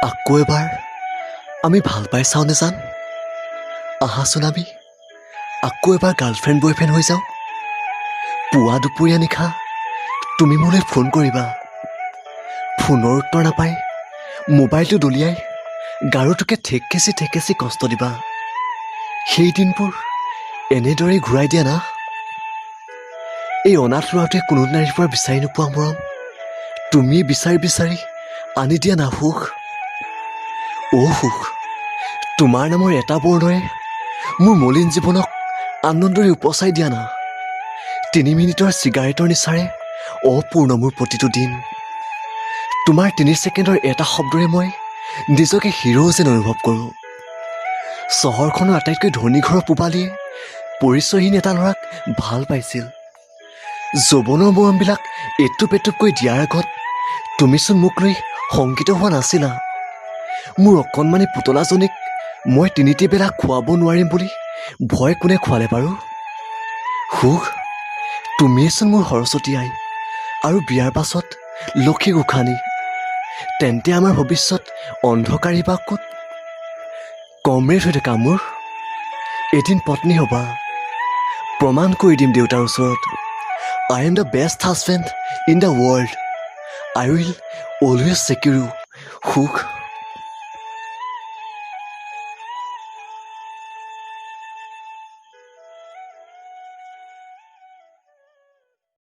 আকৌ এবাৰ আমি ভাল পাই চাওঁ নেজান। আহাচোন আমি আকৌ এবাৰ গাৰ্লফ্ৰেণ্ড বয়ফ্ৰেণ্ড হৈ যাওঁ। পুৱা দুপৰীয়া নিশা তুমি মোলৈ ফোন কৰিবা। ফোনৰ উত্তৰ নাপাই মোবাইলটো দলিয়াই গাৰুটোকে ঠেকেচি কষ্ট দিবা। সেই দিনবোৰ এনেদৰেই ঘূৰাই দিয়া না। এই অনাথ ল'ৰাটোৱে কোনো নাৰীৰ পৰা বিচাৰি নোপোৱা মৰম তুমি বিচাৰি আনি দিয়া না সুখ। সুখ তোমাৰ নামৰ এটা বৰ্ণৰে মোৰ মলিন জীৱনক আনন্দৰে উপচাই দিয়া না। 3 মিনিটৰ চিগাৰেটৰ নিচাৰে অপূৰ্ণ মোৰ প্ৰতিটো দিন। তোমাৰ 3 ছেকেণ্ডৰ এটা শব্দৰে মই নিজকে হিৰো যেন অনুভৱ কৰোঁ। চহৰখনৰ আটাইতকৈ ধনী ঘৰৰ পূবালীয়ে পৰিচয়হীন এটা ল'ৰাক ভাল পাইছিল। যৌৱনৰ মৰমবিলাক এটুপ এটুপকৈ দিয়াৰ আগত তুমিচোন মোক লৈ শংকিত হোৱা নাছিলা। মোৰ অকণমানি পুতলাজনীক মই 3টি বেলা খুৱাব নোৱাৰিম বুলি ভয় কোনে খুৱালে বাৰু? সুখ তুমিয়েচোন মোৰ সৰস্বতী আই আৰু বিয়াৰ পাছত লক্ষী গোসানী। তেন্তে আমাৰ ভৱিষ্যত অন্ধকাৰী বা ক'ত? কমৰেড হৈ থকা মোৰ এদিন পত্নী হ'বা। প্ৰমাণ কৰি দিম দেউতাৰ ওচৰত I am the best husband in the world. I will always secure you, সুখ।